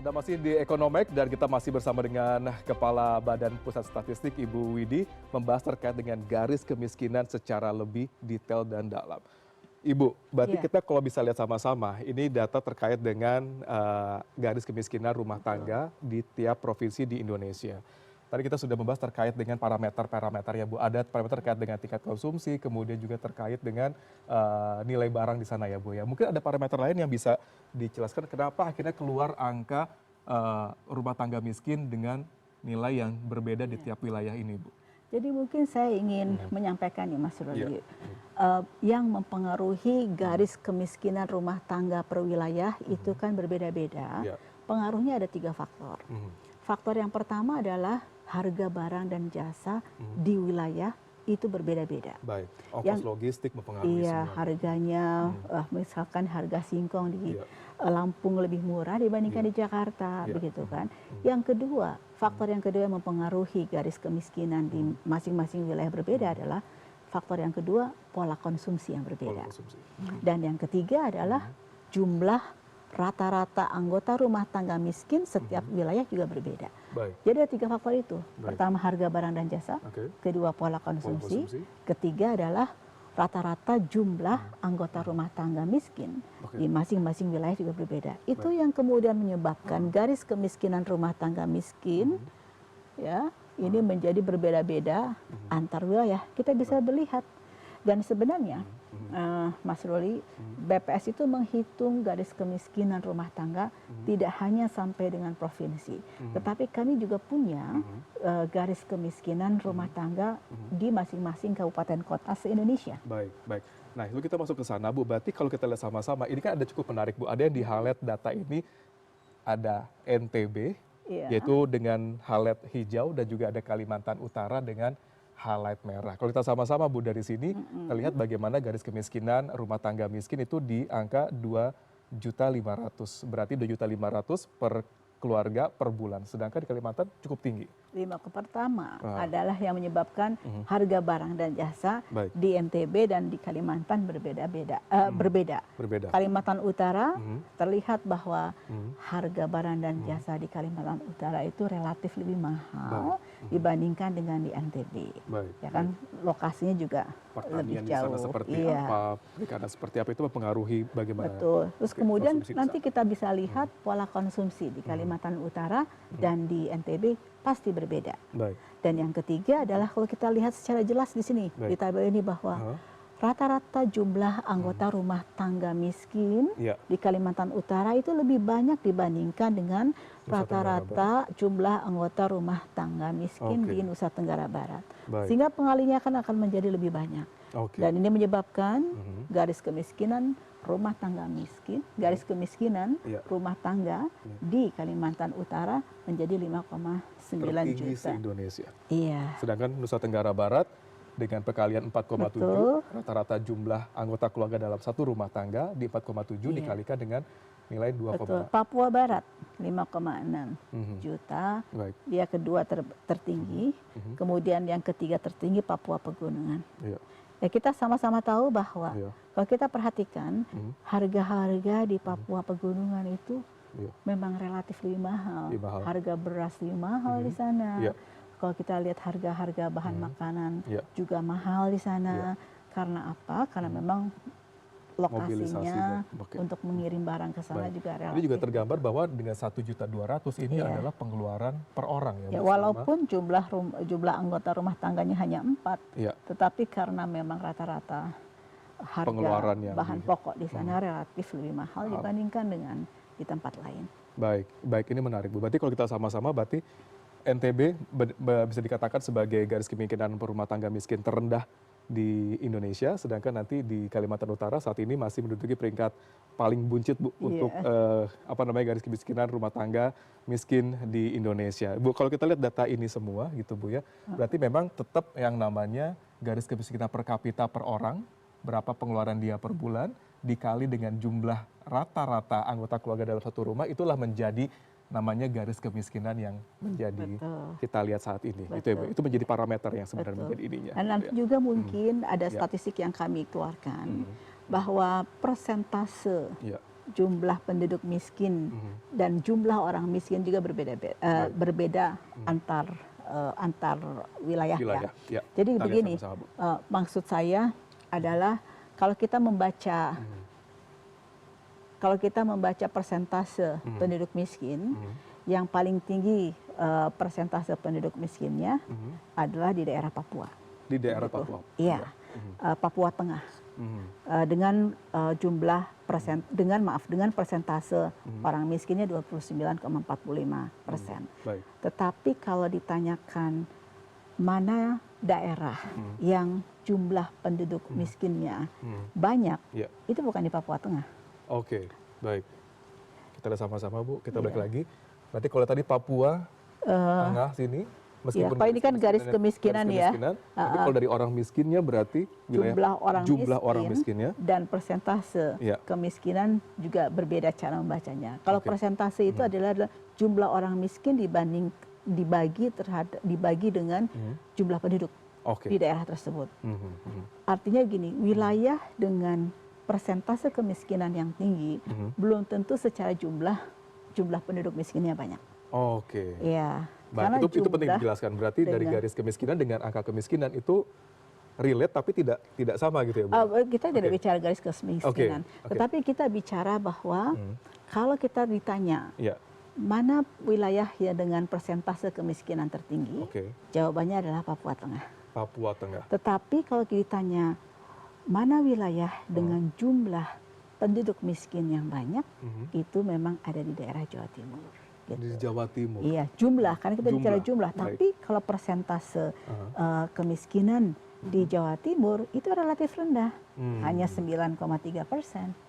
Anda masih di Ekonomek dan kita masih bersama dengan Kepala Badan Pusat Statistik Ibu Widi membahas terkait dengan garis kemiskinan secara lebih detail dan dalam. Ibu, berarti kita kalau bisa lihat sama-sama, ini data terkait dengan garis kemiskinan rumah tangga di tiap provinsi di Indonesia. Tadi kita sudah membahas terkait dengan parameter-parameter ya Bu. Ada parameter terkait dengan tingkat konsumsi, kemudian juga terkait dengan nilai barang di sana ya Bu ya. Mungkin ada parameter lain yang bisa dijelaskan kenapa akhirnya keluar angka rumah tangga miskin dengan nilai yang berbeda di tiap wilayah ini Bu. Jadi mungkin saya ingin menyampaikan nih Mas Ruli, yang mempengaruhi garis kemiskinan rumah tangga per wilayah itu kan berbeda-beda. Pengaruhnya ada 3 faktor. Faktor yang pertama adalah harga barang dan jasa di wilayah itu berbeda-beda. Baik, ongkos logistik mempengaruhi semua. Harganya, misalkan harga singkong di Lampung lebih murah dibandingkan di Jakarta, begitu kan. Yang kedua, faktor yang kedua yang mempengaruhi garis kemiskinan di masing-masing wilayah berbeda adalah faktor yang kedua, pola konsumsi yang berbeda. Dan yang ketiga adalah jumlah rata-rata anggota rumah tangga miskin setiap wilayah juga berbeda. Jadi ada 3 faktor itu. Pertama harga barang dan jasa, kedua pola konsumsi, ketiga adalah rata-rata jumlah anggota rumah tangga miskin di masing-masing wilayah juga berbeda. Itu yang kemudian menyebabkan garis kemiskinan rumah tangga miskin ya ini menjadi berbeda-beda antar wilayah. Kita bisa melihat dan sebenarnya Mas Ruli, BPS itu menghitung garis kemiskinan rumah tangga tidak hanya sampai dengan provinsi, tetapi kami juga punya garis kemiskinan rumah tangga di masing-masing kabupaten kota se-Indonesia. Baik. Nah itu kita masuk ke sana Bu, berarti kalau kita lihat sama-sama, ini kan ada cukup menarik Bu, ada yang di highlight data ini, ada NTB, yaitu dengan highlight hijau dan juga ada Kalimantan Utara dengan highlight merah. Kalau kita sama-sama Bu dari sini terlihat bagaimana garis kemiskinan rumah tangga miskin itu di angka 2.500.000. Berarti 2.500.000 per keluarga per bulan. Sedangkan di Kalimantan cukup tinggi. Pertama adalah yang menyebabkan harga barang dan jasa di NTB dan di Kalimantan berbeda. Kalimantan Utara terlihat bahwa harga barang dan jasa di Kalimantan Utara itu relatif lebih mahal dibandingkan dengan di NTB. Ya kan lokasinya juga lebih jauh. Pertanian seperti apa, perikanan seperti apa itu mempengaruhi bagaimana. Betul. Terus kemudian nanti kita bisa lihat pola konsumsi di Kalimantan Utara dan di NTB pasti berbeda. Dan yang ketiga adalah kalau kita lihat secara jelas di sini di tabel ini bahwa rata-rata jumlah anggota rumah tangga miskin di Kalimantan Utara itu lebih banyak dibandingkan dengan rata-rata jumlah anggota rumah tangga miskin di Nusa Tenggara Barat. Sehingga pengalinya akan menjadi lebih banyak. Dan ini menyebabkan garis kemiskinan rumah tangga miskin, garis kemiskinan rumah tangga di Kalimantan Utara menjadi 5,9 juta. Se-Indonesia. Iya. Sedangkan Nusa Tenggara Barat dengan perkalian 4,7, rata-rata jumlah anggota keluarga dalam satu rumah tangga di 4,7 dikalikan dengan nilai 2, Papua Barat 5,6 juta, dia kedua tertinggi, kemudian yang ketiga tertinggi Papua Pegunungan. Ya, kita sama-sama tahu bahwa kalau kita perhatikan harga-harga di Papua Pegunungan itu memang relatif lebih mahal. Harga beras lebih mahal di sana. Kalau kita lihat harga-harga bahan makanan juga mahal di sana. Karena apa? Karena memang lokasinya untuk mengirim barang ke sana juga relatif. Ini juga tergambar bahwa dengan 1.200.000 ini adalah pengeluaran per orang ya. Walaupun jumlah anggota rumah tangganya hanya 4, tetapi karena memang rata-rata harga bahan pokok di sana relatif lebih mahal dibandingkan dengan di tempat lain. Baik, ini menarik Bu. Berarti kalau kita sama-sama, berarti NTB bisa dikatakan sebagai garis kemiskinan rumah tangga miskin terendah di Indonesia, sedangkan nanti di Kalimantan Utara saat ini masih menduduki peringkat paling buncit Bu untuk garis kemiskinan rumah tangga miskin di Indonesia. Bu, kalau kita lihat data ini semua gitu Bu ya, berarti memang tetap yang namanya garis kemiskinan per kapita per orang, berapa pengeluaran dia per bulan dikali dengan jumlah rata-rata anggota keluarga dalam satu rumah, itulah menjadi namanya garis kemiskinan yang menjadi kita lihat saat ini. Itu menjadi parameter yang sebenarnya menjadi ininya. Dan nanti juga mungkin ada statistik yang kami keluarkan bahwa persentase jumlah penduduk miskin dan jumlah orang miskin juga berbeda antar wilayah. Ya. Jadi Kita lihat begini, sama-sama, Bu. maksud saya adalah kalau kita membaca persentase penduduk miskin, yang paling tinggi persentase penduduk miskinnya adalah di daerah Papua. Di daerah Papua. Iya, Papua Tengah. Dengan dengan persentase orang miskinnya 29,45%. Tetapi kalau ditanyakan mana daerah yang jumlah penduduk miskinnya banyak, itu bukan di Papua Tengah. Oke, baik. Kita lihat sama-sama, Bu. Kita balik lagi. Berarti kalau tadi Papua Tengah sini, meskipun kalau ini kan garis kemiskinan ya. Tapi kalau dari orang miskinnya berarti jumlah orang miskinnya dan persentase kemiskinan juga berbeda cara membacanya. Kalau persentase itu adalah jumlah orang miskin dibagi dengan jumlah penduduk di daerah tersebut. Artinya gini, wilayah dengan persentase kemiskinan yang tinggi belum tentu secara jumlah penduduk miskinnya banyak. Oke. Iya. Baik, itu penting dijelaskan. Berarti dari garis kemiskinan dengan angka kemiskinan itu relate tapi tidak sama gitu ya, Bu? Kita tidak bicara garis kemiskinan, tetapi kita bicara bahwa kalau kita ditanya mana wilayah ya dengan persentase kemiskinan tertinggi, jawabannya adalah Papua Tengah. Papua Tengah. Tetapi kalau ditanya mana wilayah dengan jumlah penduduk miskin yang banyak, itu memang ada di daerah Jawa Timur. Gitu. Di Jawa Timur. Iya, jumlah, karena kita bicara jumlah. Tapi kalau persentase kemiskinan di Jawa Timur itu relatif rendah, hanya 9,3%.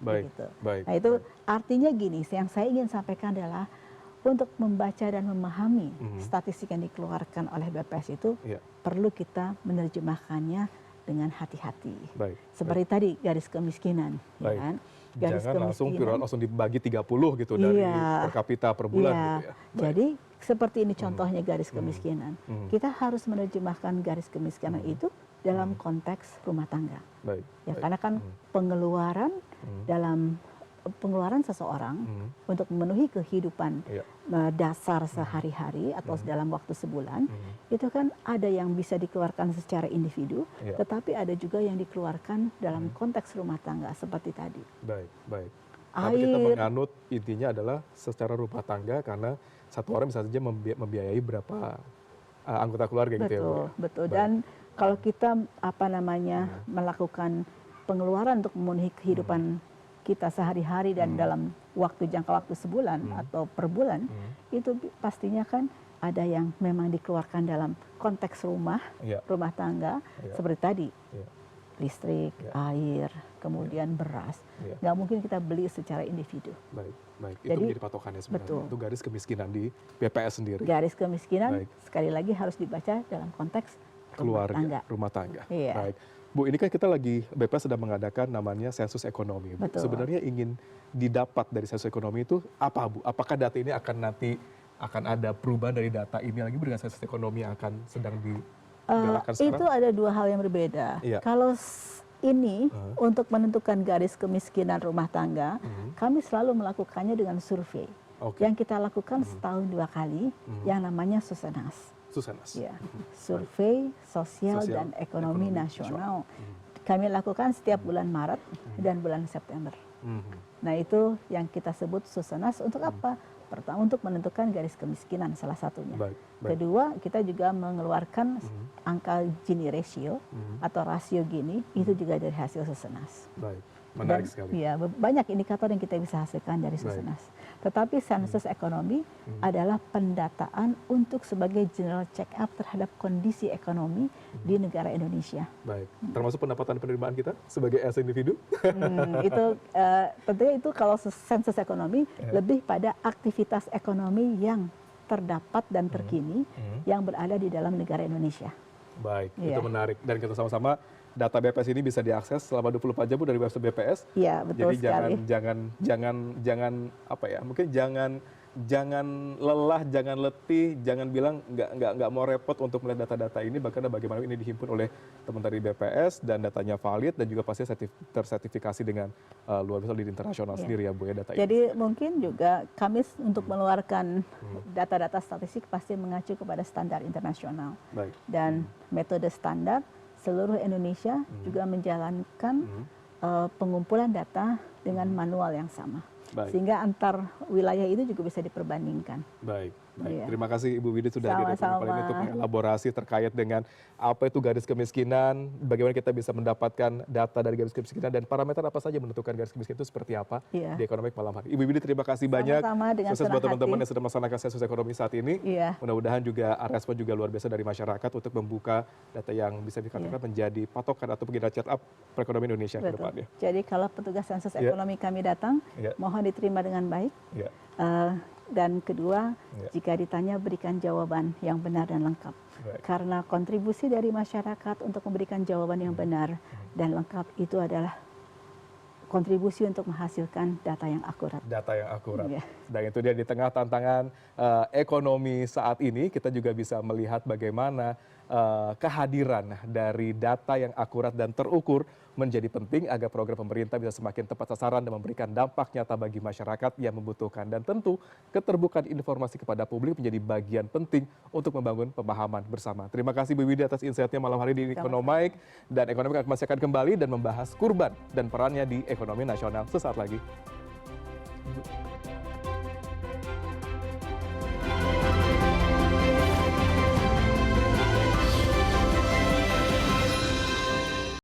Begitu. Nah itu artinya gini, yang saya ingin sampaikan adalah untuk membaca dan memahami statistik yang dikeluarkan oleh BPS itu perlu kita menerjemahkannya dengan hati-hati. Seperti tadi garis kemiskinan, ya kan? Jangan langsung dibagi 30 gitu dari per kapita per bulan gitu ya. Jadi seperti ini contohnya garis kemiskinan. Kita harus menerjemahkan garis kemiskinan itu dalam konteks rumah tangga. Karena kan pengeluaran seseorang untuk memenuhi kehidupan dasar sehari-hari atau dalam waktu sebulan, itu kan ada yang bisa dikeluarkan secara individu, tetapi ada juga yang dikeluarkan dalam konteks rumah tangga seperti tadi. Baik. Tapi kita menganut intinya adalah secara rumah tangga karena satu orang bisa saja membiayai berapa anggota keluarga gitu ya, Bu? Betul. Dan kalau kita melakukan pengeluaran untuk memenuhi kehidupan kita sehari-hari dan dalam jangka waktu sebulan atau per bulan, itu pastinya kan ada yang memang dikeluarkan dalam konteks rumah tangga, seperti tadi, listrik, air, kemudian beras. Nggak mungkin kita beli secara individu. Baik. Itu menjadi patokannya sebenarnya. Itu garis kemiskinan di BPS sendiri. Garis kemiskinan sekali lagi harus dibaca dalam konteks rumah tangga. Baik. Bu, ini kan kita lagi, BPS sedang mengadakan namanya sensus ekonomi. Bu. Sebenarnya ingin didapat dari sensus ekonomi itu apa, Bu? Apakah data ini akan ada perubahan dari data ini lagi dengan sensus ekonomi yang akan sedang digalakan sekarang? Itu ada dua hal yang berbeda. Kalau ini untuk menentukan garis kemiskinan rumah tangga, kami selalu melakukannya dengan survei. Yang kita lakukan setahun 2 kali, yang namanya Susenas. Survei sosial dan ekonomi nasional. Kami lakukan setiap bulan Maret dan bulan September. Nah itu yang kita sebut Susenas untuk apa? Pertama untuk menentukan garis kemiskinan salah satunya. Kedua kita juga mengeluarkan angka Gini ratio atau rasio Gini, itu juga dari hasil Susenas. Menarik sekali. Ya, banyak indikator yang kita bisa hasilkan dari Susenas. Tetapi sensus ekonomi adalah pendataan untuk sebagai general check up terhadap kondisi ekonomi di negara Indonesia. Termasuk pendapatan penerimaan kita sebagai as individu? Tentunya itu kalau sensus ekonomi lebih pada aktivitas ekonomi yang terdapat dan terkini yang berada di dalam negara Indonesia. Itu menarik. Dan kita sama-sama data BPS ini bisa diakses selama 24 jam dari website BPS. Iya, betul. Jadi jangan mungkin jangan jangan lelah, jangan letih, jangan bilang nggak mau repot untuk melihat data-data ini, bahkan bagaimana ini dihimpun oleh teman dari BPS dan datanya valid dan juga pasti tersertifikasi dengan luar biasa di internasional sendiri ya Bu ya data ini. Jadi mungkin juga kami untuk mengeluarkan data-data statistik pasti mengacu kepada standar internasional. Baik. Dan metode standar seluruh Indonesia juga menjalankan pengumpulan data dengan manual yang sama. Baik. Sehingga antar wilayah itu juga bisa diperbandingkan. Baik. Iya. Terima kasih Ibu Widi sudah hadir Sama-sama. ini untuk mengelaborasi terkait dengan apa itu garis kemiskinan, bagaimana kita bisa mendapatkan data dari garis kemiskinan dan parameter apa saja menentukan garis kemiskinan itu seperti apa Iya. di Ekonomik malam hari. Ibu Widi terima kasih banyak. Sama-sama, dengan Sukses buat senang teman-teman hati. yang sedang melaksanakan sensus ekonomi saat ini. Iya. Mudah-mudahan juga respon juga luar biasa dari masyarakat untuk membuka data yang bisa dikatakan menjadi patokan atau pengira check up perekonomian Indonesia ke Betul. depannya. Jadi kalau petugas sensus Iya. ekonomi kami datang, Iya. mohon diterima dengan baik. Ya. Dan kedua, Iya. jika ditanya berikan jawaban yang benar dan lengkap. Baik. Karena kontribusi dari masyarakat untuk memberikan jawaban yang benar dan lengkap itu adalah kontribusi untuk menghasilkan data yang akurat. Data yang akurat. Iya. Dan itu dia di tengah tantangan ekonomi saat ini, kita juga bisa melihat bagaimana kehadiran dari data yang akurat dan terukur menjadi penting agar program pemerintah bisa semakin tepat sasaran dan memberikan dampak nyata bagi masyarakat yang membutuhkan. Dan tentu keterbukaan informasi kepada publik menjadi bagian penting untuk membangun pemahaman bersama. Terima kasih Bu Widi atas insight-nya malam hari di Ekonomik. Dan Ekonomik masih akan kembali dan membahas kurban dan perannya di ekonomi nasional sesaat lagi.